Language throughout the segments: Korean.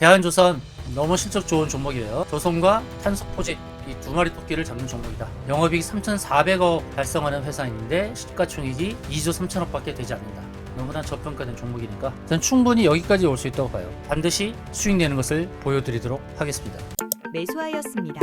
대한조선 너무 실적 좋은 종목이에요. 조선과 탄소포집 이 두 마리 토끼를 잡는 종목이다. 영업이익 3,400억 달성하는 회사인데 시가총액이 2조 3천억 밖에 되지 않는다. 너무나 저평가된 종목이니까 저는 충분히 여기까지 올 수 있다고 봐요. 반드시 수익 내는 것을 보여드리도록 하겠습니다. 매수하였습니다.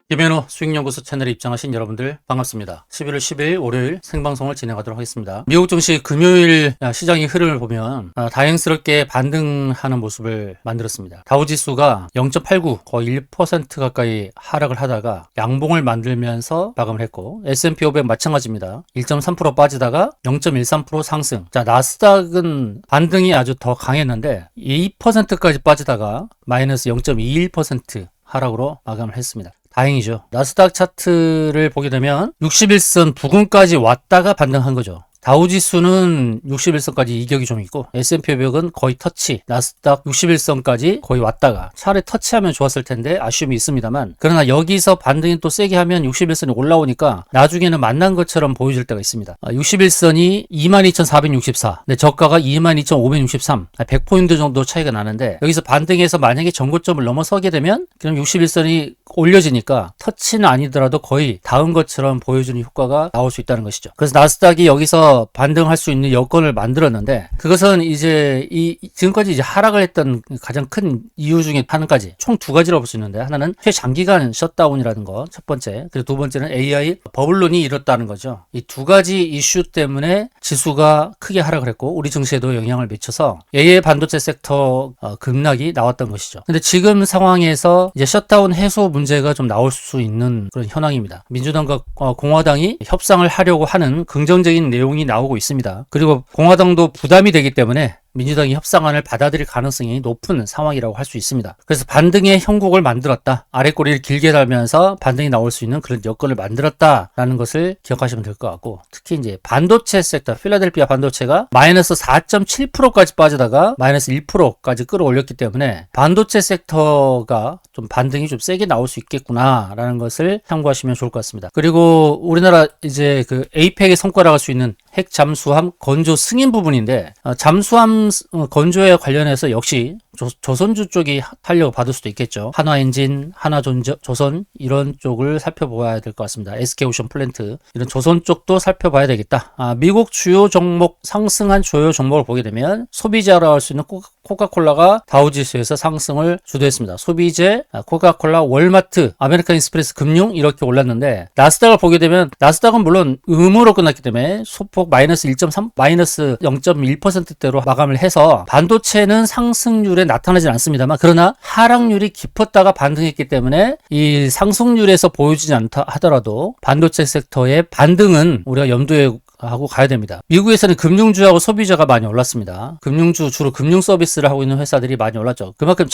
김현우 수익연구소 채널에 입장하신 여러분들 반갑습니다. 11월 10일 월요일 생방송을 진행하도록 하겠습니다. 미국 증시 금요일 시장의 흐름을 보면 다행스럽게 반등하는 모습을 만들었습니다. 다우지수가 0.89 거의 1% 가까이 하락을 하다가 양봉을 만들면서 마감을 했고 S&P 500 마찬가지입니다. 1.3% 빠지다가 0.13% 상승. 자, 나스닥은 반등이 아주 더 강했는데 2%까지 빠지다가 마이너스 0.21% 하락으로 마감을 했습니다. 다행이죠. 나스닥 차트를 보게 되면 61선 부근까지 왔다가 반등한 거죠. 다우지수는 61선까지 이격이 좀 있고 S&P 500은 거의 터치, 나스닥 61선까지 거의 왔다가 차라리 터치하면 좋았을 텐데 아쉬움이 있습니다만, 그러나 여기서 반등이 또 세게 하면 61선이 올라오니까 나중에는 만난 것처럼 보여질 때가 있습니다. 61선이 22,464, 근데 저가가 22,563, 100포인트 정도 차이가 나는데 여기서 반등해서 만약에 전고점을 넘어서게 되면 그럼 61선이 올려지니까 터치는 아니더라도 거의 닿은 것처럼 보여주는 효과가 나올 수 있다는 것이죠. 그래서 나스닥이 여기서 반등할 수 있는 여건을 만들었는데, 그것은 이제 지금까지 이제 하락을 했던 가장 큰 이유 중에 한 가지, 총 두 가지라고 볼 수 있는데, 하나는 최장기간 셧다운이라는 거 첫 번째, 그리고 두 번째는 AI 버블론이 일었다는 거죠. 이 두 가지 이슈 때문에 지수가 크게 하락을 했고 우리 증시에도 영향을 미쳐서 AI 반도체 섹터 급락이 나왔던 것이죠. 근데 지금 상황에서 이제 셧다운 해소 문제가 좀 나올 수 있는 그런 현황입니다. 민주당과 공화당이 협상을 하려고 하는 긍정적인 내용이 나오고 있습니다. 그리고 공화당도 부담이 되기 때문에 민주당이 협상안을 받아들일 가능성이 높은 상황이라고 할 수 있습니다. 그래서 반등의 형국을 만들었다. 아랫꼬리를 길게 달면서 반등이 나올 수 있는 그런 여건을 만들었다라는 것을 기억하시면 될 것 같고, 특히 이제 반도체 섹터, 필라델피아 반도체가 마이너스 4.7%까지 빠지다가 마이너스 1%까지 끌어올렸기 때문에 반도체 섹터가 좀 반등이 좀 세게 나올 수 있겠구나라는 것을 참고하시면 좋을 것 같습니다. 그리고 우리나라 이제 그 에이펙의 성과라고 할 수 있는 핵 잠수함 건조 승인 부분인데, 잠수함 건조에 관련해서 역시 조선주 쪽이 하려고 받을 수도 있겠죠. 한화엔진, 하나조선 이런 쪽을 살펴봐야 될 것 같습니다. SK오션 플랜트 이런 조선 쪽도 살펴봐야 되겠다. 미국 주요 종목 상승한 주요 종목을 보게 되면 소비자라고 할 수 있는 코카콜라가 다우지수에서 상승을 주도했습니다. 소비재, 코카콜라, 월마트, 아메리칸 익스프레스, 금융 이렇게 올랐는데, 나스닥을 보게 되면 나스닥은 물론 음으로 끝났기 때문에 소폭 마이너스 1.3, 마이너스 0.1%대로 마감을 해서 반도체는 상승률에 나타나진 않습니다만, 그러나 하락률이 깊었다가 반등했기 때문에 이 상승률에서 보여지지 않다 하더라도 반도체 섹터의 반등은 우리가 염두에 하고 가야 됩니다. 미국에서는 금융주하고 소비자가 많이 올랐습니다. 금융주, 주로 금융 서비스를 하고 있는 회사들이 많이 올랐죠. 그만큼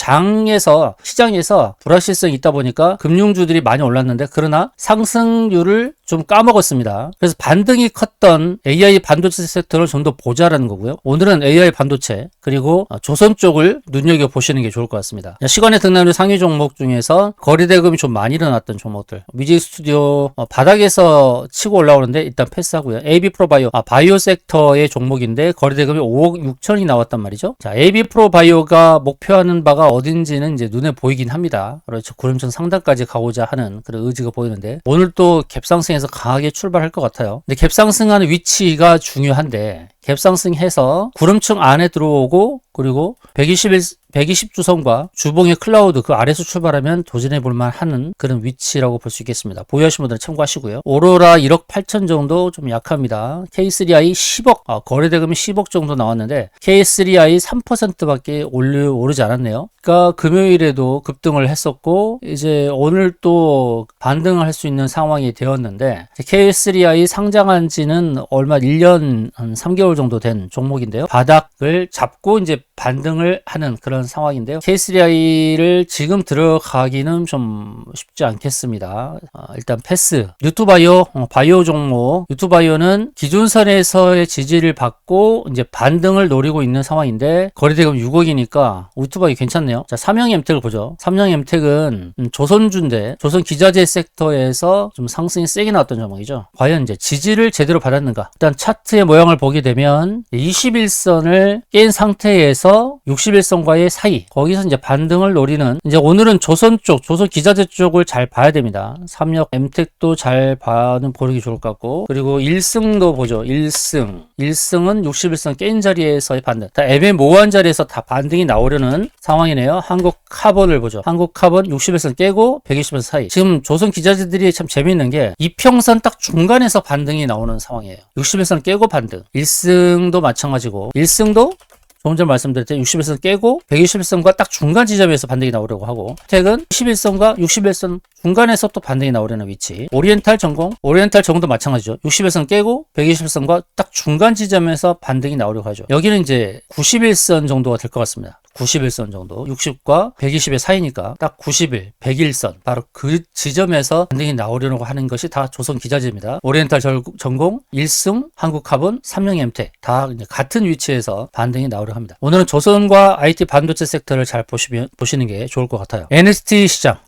시장에서 불확실성이 있다 보니까 금융주들이 많이 올랐는데, 그러나 상승률을 좀 까먹었습니다. 그래서 반등이 컸던 AI 반도체 섹터를 좀 더 보자라는 거고요. 오늘은 AI 반도체 그리고 조선 쪽을 눈여겨보시는 게 좋을 것 같습니다. 시간에 등락률 상위 종목 중에서 거래대금이 좀 많이 일어났던 종목들, 뮤직 스튜디오 바닥에서 치고 올라오는데 일단 패스하고요. AB프로바이오, 바이오 섹터의 종목인데 거래대금이 5억 6천이 나왔단 말이죠. 자, AB프로바이오가 목표하는 바가 어딘지는 이제 눈에 보이긴 합니다. 그렇죠. 구름천 상단까지 가고자 하는 그런 의지가 보이는데, 오늘 또 갭상승에서 강하게 출발할 것 같아요. 근데 갭상승하는 위치가 중요한데, 갭상승해서 구름층 안에 들어오고 그리고 120주선과 주봉의 클라우드 그 아래서 출발하면 도전해 볼만 하는 그런 위치라고 볼 수 있겠습니다. 보유하신 분들은 참고하시고요. 오로라 1억 8천 정도 좀 약합니다. K3i 10억, 거래대금이 10억 정도 나왔는데 K3i 3%밖에 오르지 않았네요. 그러니까 금요일에도 급등을 했었고 이제 오늘 또 반등을 할 수 있는 상황이 되었는데, K3i 상장한 지는 얼마 1년 한 3개월 정도 된 종목인데요. 바닥을 잡고 이제 반등을 하는 그런 상황인데요. K3i를 지금 들어가기는 좀 쉽지 않겠습니다. 일단 패스. 뉴투바이오, 바이오 종목. 뉴투바이오는 기존선에서의 지지를 받고 이제 반등을 노리고 있는 상황인데 거래대금 6억이니까 뉴투바이오 괜찮네요. 자, 삼형엠텍을 보죠. 삼형엠텍은 조선주인데 조선 기자재 섹터에서 좀 상승이 세게 나왔던 종목이죠. 과연 이제 지지를 제대로 받았는가? 일단 차트의 모양을 보게 되면 되면 21선을 깬 상태에서 61선과의 사이, 거기서 이제 반등을 노리는, 이제 오늘은 조선 쪽, 조선 기자재 쪽을 잘 봐야 됩니다. 삼력 엠텍도 잘 보는 게 좋을 것 같고, 그리고 1승도 보죠. 1승은 61선 깬 자리에서의 반등. 다 애매모호한 자리에서 다 반등이 나오려는 상황이네요. 한국 카본을 보죠. 한국 카본 61선 깨고 120선 사이. 지금 조선 기자재들이 참 재미있는 게 이평선 딱 중간에서 반등이 나오는 상황이에요. 61선 깨고 반등. 1승도 마찬가지고, 1승도 조금 전 말씀드렸죠. 61선 깨고 121선과 딱 중간 지점에서 반등이 나오려고 하고, 택은 11선과 61선 중간에서 또 반등이 나오려는 위치. 오리엔탈 전공도 마찬가지죠. 61선 깨고 121선과 딱 중간 지점에서 반등이 나오려고 하죠. 여기는 이제 91선 정도가 될 것 같습니다. 91선 정도, 60과 120의 사이니까 딱 91, 101선, 바로 그 지점에서 반등이 나오려고 하는 것이 다 조선 기자재입니다. 오리엔탈 전공, 1승, 한국카본, 삼성엠텍 다 같은 위치에서 반등이 나오려고 합니다. 오늘은 조선과 IT 반도체 섹터를 잘 보시는 게 좋을 것 같아요. NXT 시장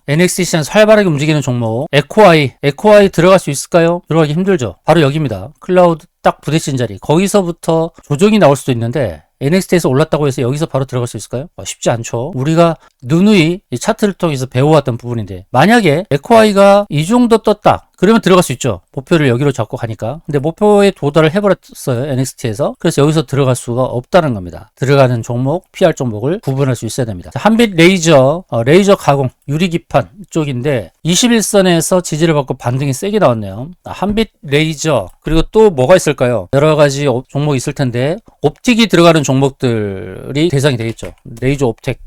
활발하게 움직이는 종목, 에코아이 들어갈 수 있을까요? 들어가기 힘들죠. 바로 여기입니다. 클라우드 딱 부딪힌 자리, 거기서부터 조정이 나올 수도 있는데, NXT에서 올랐다고 해서 여기서 바로 들어갈 수 있을까요? 쉽지 않죠. 우리가 누누이 이 차트를 통해서 배워왔던 부분인데, 만약에 에코아이가 이 정도 떴다, 그러면 들어갈 수 있죠. 목표를 여기로 잡고 가니까. 근데 목표에 도달을 해버렸어요. NXT에서. 그래서 여기서 들어갈 수가 없다는 겁니다. 들어가는 종목, PR 종목을 구분할 수 있어야 됩니다. 자, 한빛 레이저, 레이저 가공, 유리기판 쪽인데 21선에서 지지를 받고 반등이 세게 나왔네요. 한빛 레이저, 그리고 또 뭐가 있을까요? 여러 가지 종목이 있을 텐데, 옵틱이 들어가는 종목들이 대상이 되겠죠. 레이저 옵틱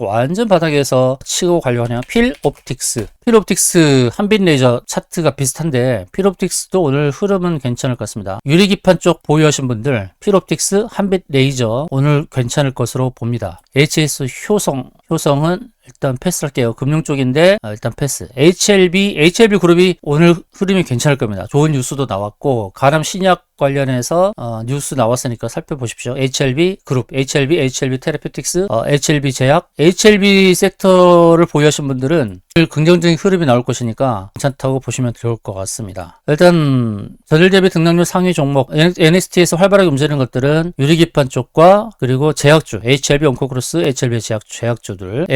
완전 바닥에서 치고 가려고 하네요. 필옵틱스 한빛 레이저 차트가 비슷한데, 필옵틱스도 오늘 흐름은 괜찮을 것 같습니다. 유리기판 쪽 보유하신 분들, 필옵틱스, 한빛 레이저 오늘 괜찮을 것으로 봅니다. HS 효성은 일단 패스할게요. 금융 쪽인데 일단 패스. HLB 그룹이 오늘 흐름이 괜찮을 겁니다. 좋은 뉴스도 나왔고, 가람 신약 관련해서 뉴스 나왔으니까 살펴보십시오. HLB 그룹, HLB 테라피틱스, HLB 제약, HLB 섹터를 보유하신 분들은 긍정적인 흐름이 나올 것이니까 괜찮다고 보시면 좋을 것 같습니다. 일단 전일 대비 등락률 상위 종목, NXT에서 활발하게 움직이는 것들은 유리기판 쪽과, 그리고 제약주, HLB 온코크로스, HLB 제약주들.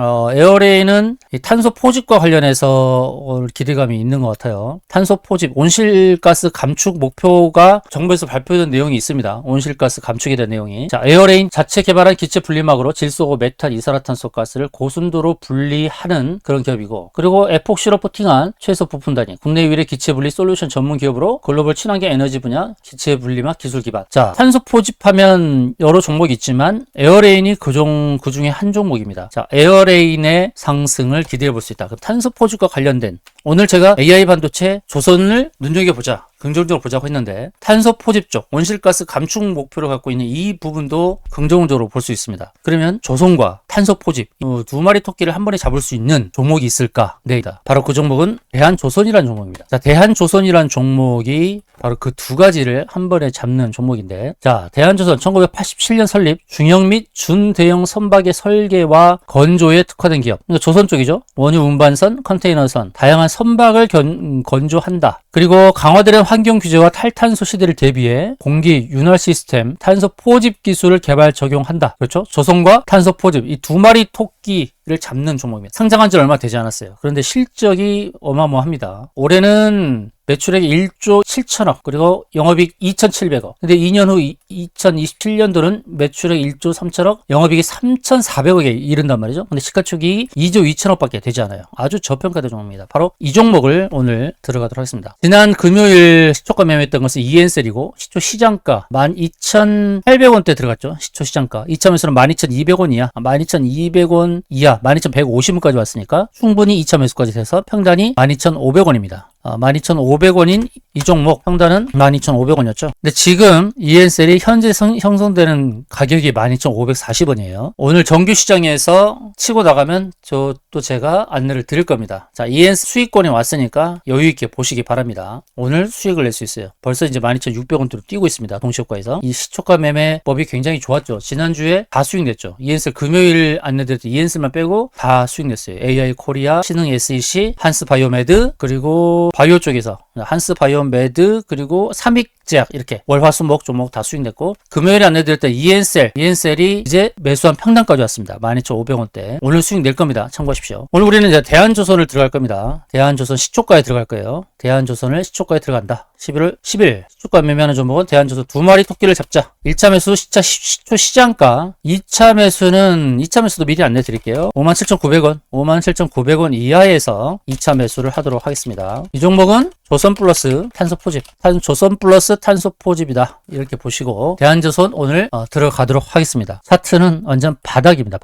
에어레인은 탄소 포집과 관련해서 기대감이 있는 것 같아요. 탄소 포집, 온실가스 감축 목표가 정부에서 발표된 내용이 있습니다. 온실가스 감축에 대한 내용이. 자, 에어레인 자체 개발한 기체 분리막으로 질소고 메탄, 이산화탄소 가스를 고순도로 분리하는 그런 기업이고, 그리고 에폭시로 코팅한 최소 부품 단위, 국내 유일의 기체 분리 솔루션 전문 기업으로 글로벌 친환경 에너지 분야 기체 분리막 기술 기반. 자, 탄소 포집하면 여러 종목이 있지만 에어레인이 그 중에 한 종목입니다. 자, 에어레인의 상승을 기대해 볼 수 있다. 그럼 탄소 포집과 관련된, 오늘 제가 AI 반도체 조선을 눈여겨보자, 긍정적으로 보자고 했는데, 탄소 포집 쪽, 온실가스 감축 목표를 갖고 있는 이 부분도 긍정적으로 볼 수 있습니다. 그러면 조선과 탄소 포집, 두 마리 토끼를 한 번에 잡을 수 있는 종목이 있을까? 네, 바로 그 종목은 대한조선이라는 종목입니다. 자, 대한조선이라는 종목이 바로 그 두 가지를 한 번에 잡는 종목인데, 자, 대한조선 1987년 설립, 중형 및 준대형 선박의 설계와 건조에 특화된 기업. 그러니까 조선 쪽이죠. 원유 운반선, 컨테이너선, 다양한 선박을 건조한다. 그리고 강화되는 환경 규제와 탈탄소 시대를 대비해 공기 윤활 시스템, 탄소 포집 기술을 개발 적용한다. 그렇죠? 조선과 탄소 포집, 이 두 마리 토끼를 잡는 종목입니다. 상장한 지 얼마 되지 않았어요. 그런데 실적이 어마어마합니다. 올해는 매출액 1조 7천억, 그리고 영업이익 2,700억. 근데 2년 후 2027년도는 매출액 1조 3천억, 영업이익이 3,400억에 이른단 말이죠. 근데 시가총액이 2조 2천억밖에 되지 않아요. 아주 저평가된 종목입니다. 바로 이 종목을 오늘 들어가도록 하겠습니다. 지난 금요일 시초가 매매했던 것은 EN셀이고, 시초 시장가 12,800원대 들어갔죠. 시초 시장가. 이참에서는 12,200원 이하, 12,200원 이하, 12,150원까지 왔으니까 충분히 2차 매수까지 돼서 평단이 12,500원입니다. 12,500원인 이 종목 평단은 12,500원이었죠. 근데 지금 EN셀이 현재 형성되는 가격이 12,540원이에요. 오늘 정규 시장에서 치고 나가면 또 제가 안내를 드릴 겁니다. 자, EN셀 수익권이 왔으니까 여유있게 보시기 바랍니다. 오늘 수익을 낼 수 있어요. 벌써 이제 12,600원대로 뛰고 있습니다. 동시효과에서. 이 시초가 매매법이 굉장히 좋았죠. 지난주에 다 수익 냈죠. EN셀 금요일 안내드렸던 EN셀만 빼고 다 수익 냈어요. AI 코리아, 신흥 SEC, 한스 바이오메드, 그리고 바이오 쪽에서 한스 바이오메드 그리고 삼익제약 이렇게 월화수목 종목 다 수익냈고 금요일에 안내드릴 때 이엔셀이 이제 매수한 평단까지 왔습니다. 12,500원대. 오늘 수익 낼 겁니다. 참고하십시오. 오늘 우리는 이제 대한조선을 들어갈 겁니다. 대한조선 시초가에 들어갈 거예요. 대한조선을 시초가에 들어간다. 11월 10일 시초가 매매하는 종목은 대한조선 2마리 토끼를 잡자. 1차 매수 시초 시장가. 2차 매수도 미리 안내 드릴게요. 57,900원 57,900원 이하에서 2차 매수를 하도록 하겠습니다. 이 종목은 조선 플러스 탄소 포집, 조선 플러스 탄소 포집이다. 이렇게 보시고 대한조선 오늘 들어가도록 하겠습니다. 차트는 완전 바닥입니다.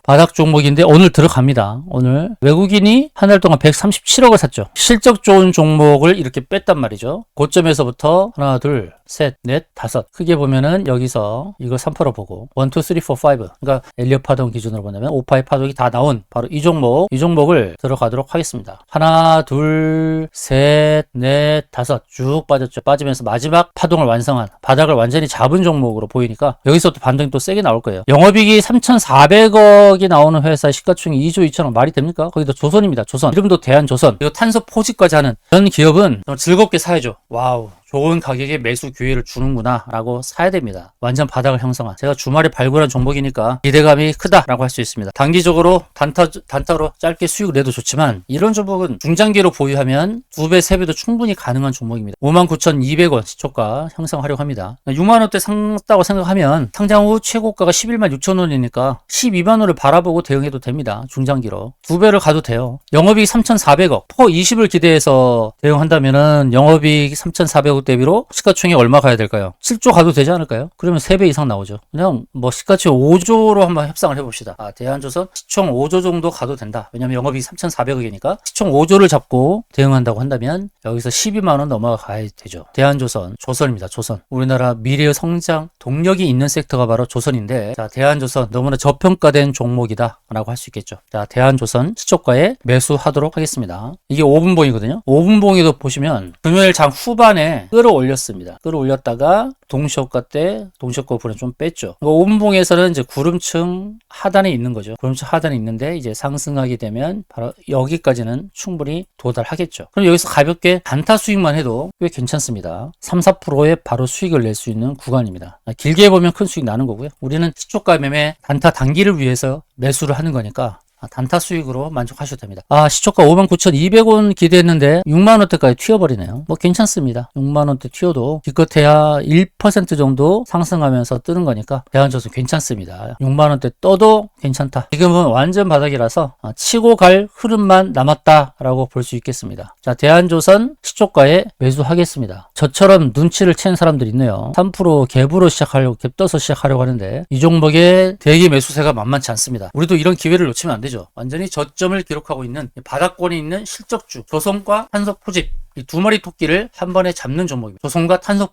바닥 종목인데 오늘 들어갑니다. 오늘 외국인이 한 달 동안 137억을 샀죠. 실적 좋은 종목을 이렇게 뺐단 말이죠. 고점에서부터 하나, 둘, 셋, 넷, 다섯. 크게 보면은 여기서 이거 3%로 보고 1, 2, 3, 4, 5. 그러니까 엘리엇 파동 기준으로 보면 5, 5 파동이 다 나온 바로 이 종목을 들어가도록 하겠습니다. 하나, 둘, 셋, 넷, 다섯. 쭉 빠졌죠. 빠지면서 마지막 파동을 완성한 바닥을 완전히 잡은 종목으로 보이니까 여기서 또 반등이 또 세게 나올 거예요. 영업이익이 3,400억이 나오는 회사 시가총액 2조 2천억 말이 됩니까? 거기도 조선입니다. 조선. 이름도 대한조선. 그리고 탄소 포집까지 하는 이런 기업은 즐겁게 사야죠. 와우. 좋은 가격에 매수 기회를 주는구나 라고 사야 됩니다. 완전 바닥을 형성한 제가 주말에 발굴한 종목이니까 기대감이 크다라고 할 수 있습니다. 단기적으로 단타로 짧게 수익을 내도 좋지만 이런 종목은 중장기로 보유하면 2배, 3배도 충분히 가능한 종목입니다. 59,200원 시초가 형성하려고 합니다. 6만원대 샀다고 생각하면 상장 후 최고가가 11만 6천원이니까 12만원을 바라보고 대응해도 됩니다. 중장기로 2배를 가도 돼요. 영업이익 3,400억 퍼 20을 기대해서 대응한다면은 영업이익 3,400억 대비로 시가총액 얼마 가야 될까요? 7조 가도 되지 않을까요? 그러면 3배 이상 나오죠. 그냥 뭐 시가총액 5조로 한번 협상을 해봅시다. 대한조선 시총 5조 정도 가도 된다. 왜냐면 영업이익 3,400억이니까 시총 5조를 잡고 대응한다고 한다면 여기서 12만원 넘어가야 되죠. 대한조선, 조선입니다. 조선. 우리나라 미래의 성장 동력이 있는 섹터가 바로 조선인데 자, 대한조선 너무나 저평가된 종목이다 라고 할 수 있겠죠. 자, 대한조선 시초가에 매수하도록 하겠습니다. 이게 5분봉이거든요. 5분봉에도 보시면 금요일 장 후반에 끌어올렸습니다. 끌어올렸다가 동시효과 때 동시효과 부분을 좀 뺐죠. 5분봉에서는 이제 구름층 하단에 있는 거죠. 구름층 하단에 있는데 이제 상승하게 되면 바로 여기까지는 충분히 도달하겠죠. 그럼 여기서 가볍게 단타 수익만 해도 꽤 괜찮습니다. 3, 4%의 바로 수익을 낼 수 있는 구간입니다. 길게 보면 큰 수익 나는 거고요. 우리는 시초가 매매 단타 단기를 위해서 매수를 하는 거니까 단타 수익으로 만족하셔도 됩니다. 시초가 59,200원 기대했는데 6만원대까지 튀어버리네요. 뭐 괜찮습니다. 6만원대 튀어도 기껏해야 1% 정도 상승하면서 뜨는 거니까 대한조선 괜찮습니다. 6만원대 떠도 괜찮다. 지금은 완전 바닥이라서 치고 갈 흐름만 남았다라고 볼 수 있겠습니다. 자, 대한조선 시초가에 매수하겠습니다. 저처럼 눈치를 채는 사람들이 있네요. 3% 갭으로 시작하려고 갭 떠서 시작하려고 하는데 이 종목의 대기 매수세가 만만치 않습니다. 우리도 이런 기회를 놓치면 안 되죠. 완전히 저점을 기록하고 있는 바닥권에 있는 실적주 조선과 탄소 포집 이 2마리 토끼를 한 번에 잡는 종목입니다. 조선과 탄소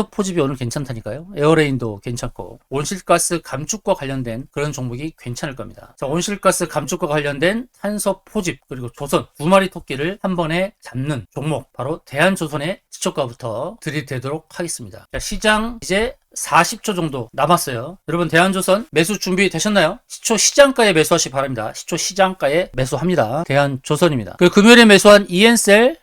포집이 오늘 괜찮다니까요. 에어레인도 괜찮고 온실가스 감축과 관련된 그런 종목이 괜찮을 겁니다. 자, 온실가스 감축과 관련된 탄소 포집 그리고 조선 2마리 토끼를 한 번에 잡는 종목 바로 대한조선의 시초가부터 들이대도록 하겠습니다. 자, 시장 이제 40초 정도 남았어요. 여러분 대한조선 매수 준비 되셨나요? 시초 시장가에 매수하시기 바랍니다. 시초 시장가에 매수합니다. 대한조선입니다. 그리고 금요일에 매수한 이엔셀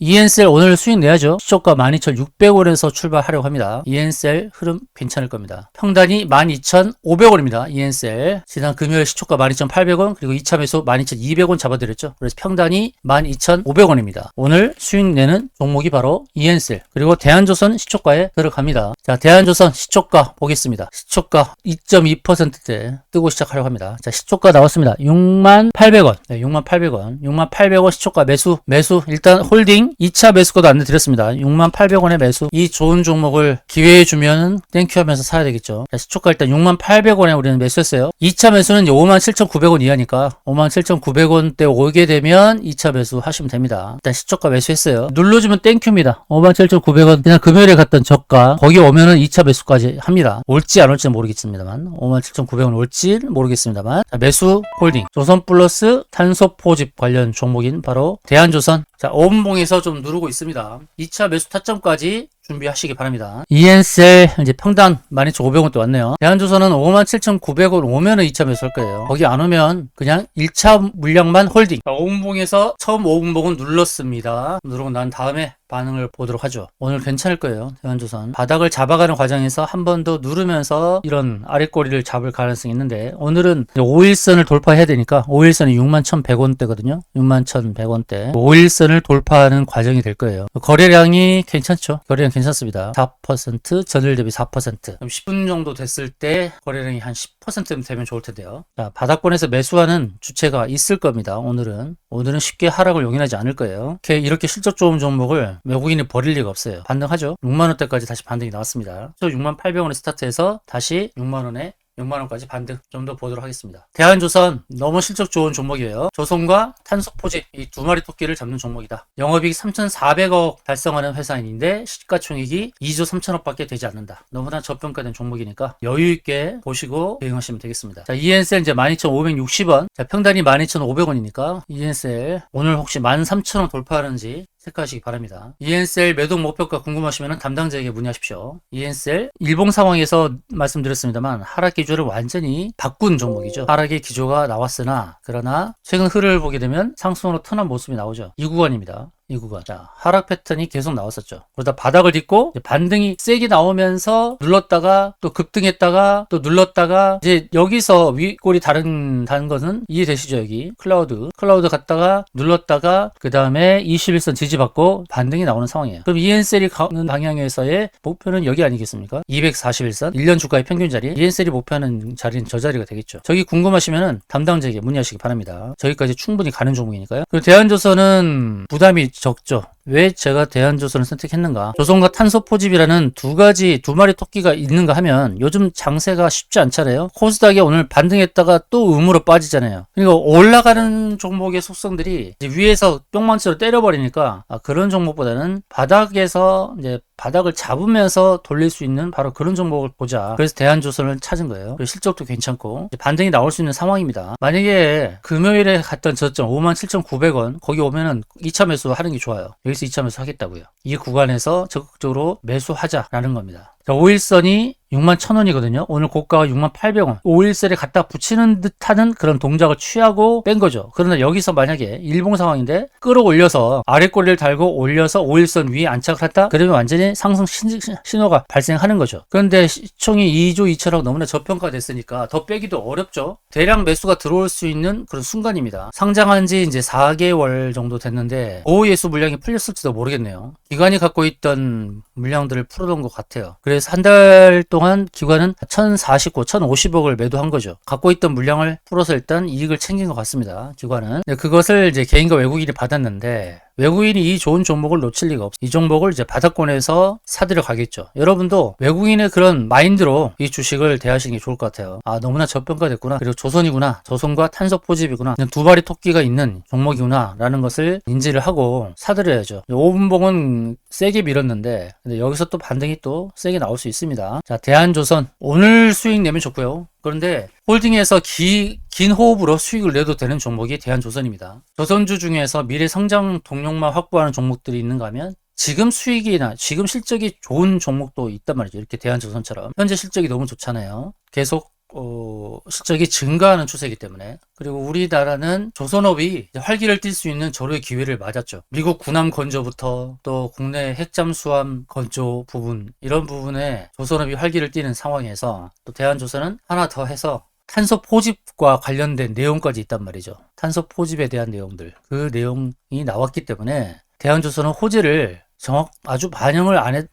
오늘 수익 내야죠. 시초가 12,600원에서 출발하려고 합니다. 이엔셀 흐름 괜찮을 겁니다. 평단이 12,500원입니다. 이엔셀 지난 금요일 시초가 12,800원 그리고 2차 매수 12,200원 잡아드렸죠. 그래서 평단이 12,500원입니다. 오늘 수익 내는 종목이 바로 이엔셀 그리고 대한조선 시초가에 들어갑니다. 자, 대한조선 시초가 보겠습니다. 시초가 2.2%대 뜨고 시작하려고 합니다. 자, 시초가 나왔습니다. 68,000원. 네, 68,000원. 68,000원 시초가 매수. 일단 홀딩 2차 매수가도 안내드렸습니다. 68,000원의 매수. 이 좋은 종목을 기회해 주면 땡큐 하면서 사야 되겠죠. 자, 시초가 일단 68,000원에 우리는 매수했어요. 2차 매수는 57,900원 이하니까 57,900원대 오게 되면 2차 매수 하시면 됩니다. 일단 시초가 매수했어요. 눌러주면 땡큐입니다. 57,900원 그냥 금요일에 갔던 저가 거기 오면은 2차 매수까지 합니다. 올지 안 올지는 모르겠습니다만 57,900원 올지 모르겠습니다만 자, 매수 홀딩 조선 플러스 탄소 포집 관련 종목인 바로 대한조선 자 5분봉에서 좀 누르고 있습니다. 2차 매수 타점까지 준비하시기 바랍니다. 이엔셀 이제 평단 12,500원 또 왔네요. 대한조선은 57,900원 오면은 2차 매수할 거예요. 거기 안 오면 그냥 1차 물량만 홀딩. 자, 5분봉에서 처음 5분봉은 눌렀습니다. 누르고 난 다음에 반응을 보도록 하죠. 오늘 괜찮을 거예요. 대한조선 바닥을 잡아가는 과정에서 한 번 더 누르면서 이런 아랫꼬리를 잡을 가능성이 있는데, 오늘은 5일선을 돌파해야 되니까 5일선이 61,100원대거든요. 61,100원대 5일선을 돌파하는 과정이 될 거예요. 거래량이 괜찮죠. 거래량 괜찮습니다. 4%, 전일 대비 4%. 10분 정도 됐을 때 거래량이 한 10% 되면 좋을 텐데요. 자, 바닥권에서 매수하는 주체가 있을 겁니다. 오늘은 쉽게 하락을 용인하지 않을 거예요. 이렇게 실적 좋은 종목을 외국인이 버릴 리가 없어요. 반등하죠. 6만원대까지 다시 반등이 나왔습니다. 6800원에 스타트해서 다시 6만원까지 반등 좀 더 보도록 하겠습니다. 대한조선 너무 실적 좋은 종목이에요. 조선과 탄소포집 이 두 마리 토끼를 잡는 종목이다. 영업이익 3,400억 달성하는 회사인데 시가총액이 2조 3천억밖에 되지 않는다. 너무나 저평가된 종목이니까 여유 있게 보시고 대응하시면 되겠습니다. 자, ENSL 이제 12,560원. 자, 평단이 12,500원이니까 ENSL 오늘 혹시 13,000원 돌파하는지 체크하시기 바랍니다. ENSL 매도 목표가 궁금하시면 담당자에게 문의하십시오. ENSL 일봉 상황에서 말씀드렸습니다만 하락 기조를 완전히 바꾼 종목이죠. 하락의 기조가 나왔으나 그러나 최근 흐름을 보게 되면 상승으로 턴한 모습이 나오죠. 이 구간입니다. 이 구간. 자, 하락 패턴이 계속 나왔었죠. 그러다 바닥을 딛고 반등이 세게 나오면서 눌렀다가 또 급등했다가 또 눌렀다가 이제 여기서 윗골이 다른 것은 이해되시죠? 여기 클라우드 갔다가 눌렀다가 그 다음에 21선 지지받고 반등이 나오는 상황이에요. 그럼 ENSL이 가는 방향에서의 목표는 여기 아니겠습니까? 241선 1년 주가의 평균 자리. ENSL이 목표하는 자리는 저 자리가 되겠죠. 저기 궁금하시면 담당자에게 문의하시기 바랍니다. 저기까지 충분히 가는 종목이니까요. 그리고 대한조선은 부담이 적죠. 왜 제가 대한조선을 선택했는가? 조선과 탄소포집이라는 두 마리 토끼가 있는가 하면 요즘 장세가 쉽지 않잖아요. 코스닥이 오늘 반등했다가 또 음으로 빠지잖아요. 그러니까 올라가는 종목의 속성들이 이제 위에서 뿅망치로 때려버리니까 그런 종목보다는 바닥에서 이제 바닥을 잡으면서 돌릴 수 있는 바로 그런 종목을 보자. 그래서 대한조선을 찾은 거예요. 실적도 괜찮고 반등이 나올 수 있는 상황입니다. 만약에 금요일에 갔던 저점 57,900원 거기 오면은 2차 매수 하는 게 좋아요. 여기서 2차 매수 하겠다고요. 이 구간에서 적극적으로 매수하자라는 겁니다. 자, 5일선이 61,000원이거든요. 오늘 고가가 6800원. 5일선에 갖다 붙이는 듯하는 그런 동작을 취하고 뺀 거죠. 그러나 여기서 만약에 일봉 상황인데 끌어올려서 아랫꼬리를 달고 올려서 5일선 위에 안착을 했다? 그러면 완전히 상승 신호가 발생하는 거죠. 그런데 시총이 2조 2천억 너무나 저평가됐으니까 더 빼기도 어렵죠. 대량 매수가 들어올 수 있는 그런 순간입니다. 상장한 지 이제 4개월 정도 됐는데 보호예수 물량이 풀렸을지도 모르겠네요. 기관이 갖고 있던 물량들을 풀어놓은 것 같아요. 그래서 한 달 동안 기관은 1,049, 1,050억을 매도한 거죠. 갖고 있던 물량을 풀어서 일단 이익을 챙긴 것 같습니다. 기관은. 그것을 이제 개인과 외국인이 받았는데 외국인이 이 좋은 종목을 놓칠 리가 없어요. 이 종목을 이제 바닥권에서 사들여 가겠죠. 여러분도 외국인의 그런 마인드로 이 주식을 대하시는 게 좋을 것 같아요. 너무나 저평가됐구나. 그리고 조선이구나. 조선과 탄소포집이구나. 두 마리 토끼가 있는 종목이구나. 라는 것을 인지를 하고 사들여야죠. 5분봉은 세게 밀었는데 근데 여기서 또 반등이 또 세게 나올 수 있습니다. 자, 대한조선 오늘 수익 내면 좋고요. 그런데 홀딩에서 긴 호흡으로 수익을 내도 되는 종목이 대한조선입니다. 조선주 중에서 미래 성장 동력만 확보하는 종목들이 있는가 하면 지금 수익이나 지금 실적이 좋은 종목도 있단 말이죠. 이렇게 대한조선처럼 현재 실적이 너무 좋잖아요. 계속 실적이 증가하는 추세이기 때문에. 그리고 우리나라는 조선업이 활기를 띨 수 있는 절호의 기회를 맞았죠. 미국 군함 건조부터 또 국내 핵잠수함 건조 부분 이런 부분에 조선업이 활기를 띠는 상황에서 또 대한조선은 하나 더 해서 탄소 포집과 관련된 내용까지 있단 말이죠. 탄소 포집에 대한 내용들 그 내용이 나왔기 때문에 대한조선은 호재를 아주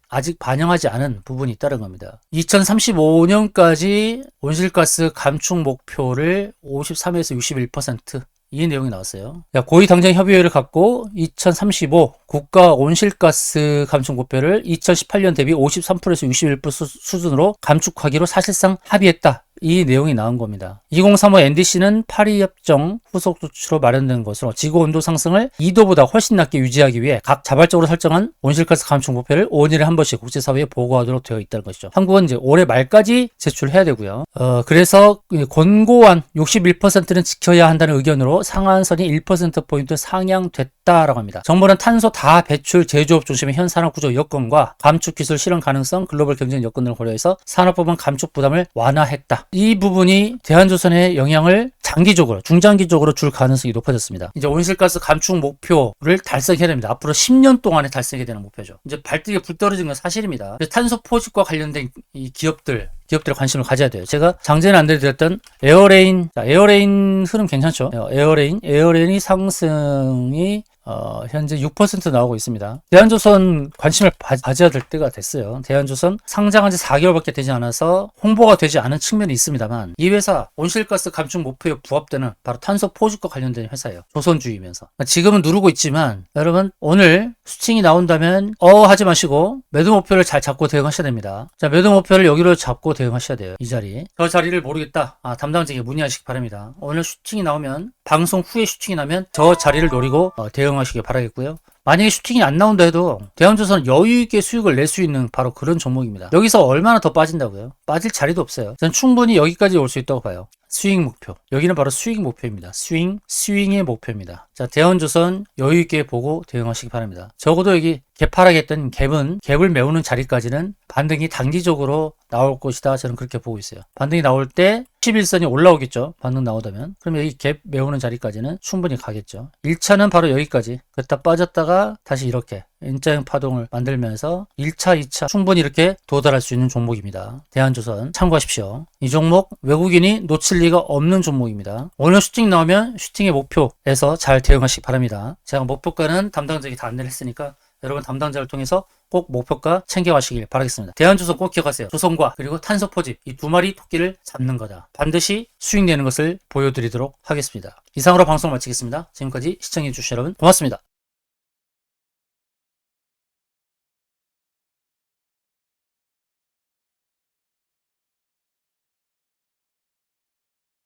아직 반영하지 않은 부분이 있다는 겁니다. 2035년까지 온실가스 감축 목표를 53에서 61% 이 내용이 나왔어요. 고위 당정 협의회를 갖고 2035 국가 온실가스 감축 목표를 2018년 대비 53%에서 61% 수준으로 감축하기로 사실상 합의했다. 이 내용이 나온 겁니다. 2035 NDC는 파리협정 후속 조치로 마련된 것으로 지구온도 상승을 2도보다 훨씬 낮게 유지하기 위해 각 자발적으로 설정한 온실가스 감축 목표를 5년에 한 번씩 국제사회에 보고하도록 되어 있다는 것이죠. 한국은 이제 올해 말까지 제출해야 되고요. 그래서 권고안 61%는 지켜야 한다는 의견으로 상한선이 1%포인트 상향됐다라고 합니다. 정부는 탄소 다 배출 제조업 중심의 현 산업구조 여건과 감축 기술 실현 가능성, 글로벌 경쟁 여건을 고려해서 산업부문 감축 부담을 완화했다. 이 부분이 대한조선의 영향을 장기적으로, 중장기적으로 줄 가능성이 높아졌습니다. 이제 온실가스 감축 목표를 달성해야 됩니다. 앞으로 10년 동안에 달성해야 되는 목표죠. 이제 발등에 불 떨어진 건 사실입니다. 탄소 포집과 관련된 이 기업들의 관심을 가져야 돼요. 제가 장전에 안내드렸던 에어레인, 에어레인 흐름 괜찮죠? 에어레인이 상승이 현재 6% 나오고 있습니다. 대한조선 관심을 가져야 될 때가 됐어요. 대한조선 상장한 지 4개월밖에 되지 않아서 홍보가 되지 않은 측면이 있습니다만, 이 회사 온실가스 감축 목표에 부합되는 바로 탄소 포집과 관련된 회사예요. 조선주의면서. 지금은 누르고 있지만 여러분, 오늘 수칭이 나온다면 하지 마시고 매도 목표를 잘 잡고 대응하셔야 됩니다. 자, 매도 목표를 여기로 잡고 대응하셔야 돼요. 이 자리. 저 자리를 모르겠다. 담당자에게 문의하시기 바랍니다. 오늘 슈팅이 나오면, 방송 후에 슈팅이 나면 저 자리를 노리고 대응하시기 바라겠고요. 만약에 슈팅이 안 나온다 해도 대한조선은 여유있게 수익을 낼 수 있는 바로 그런 종목입니다. 여기서 얼마나 더 빠진다고요? 빠질 자리도 없어요. 저는 충분히 여기까지 올 수 있다고 봐요. 수익 목표. 여기는 바로 수익 목표입니다. 스윙의 목표입니다. 자, 대한조선 여유있게 보고 대응하시기 바랍니다. 적어도 여기 개파락했던 갭을 메우는 자리까지는 반등이 단기적으로 나올 것이다. 저는 그렇게 보고 있어요. 반등이 나올 때 11선이 올라오겠죠. 반등 나오다면. 그럼 여기 갭 메우는 자리까지는 충분히 가겠죠. 1차는 바로 여기까지. 그랬다 빠졌다가 다시 이렇게 N자형 파동을 만들면서 1차, 2차 충분히 이렇게 도달할 수 있는 종목입니다. 대한조선 참고하십시오. 이 종목 외국인이 놓칠 리가 없는 종목입니다. 오늘 슈팅 나오면 슈팅의 목표에서 잘 대응하시기 바랍니다. 제가 목표가는 담당자에게 다 안내를 했으니까 여러분 담당자를 통해서 꼭 목표가 챙겨가시길 바라겠습니다. 대한조선 꼭 기억하세요. 조선과 그리고 탄소 포집, 이 두 마리 토끼를 잡는 거다. 반드시 수익 내는 것을 보여드리도록 하겠습니다. 이상으로 방송 마치겠습니다. 지금까지 시청해주신 여러분 고맙습니다.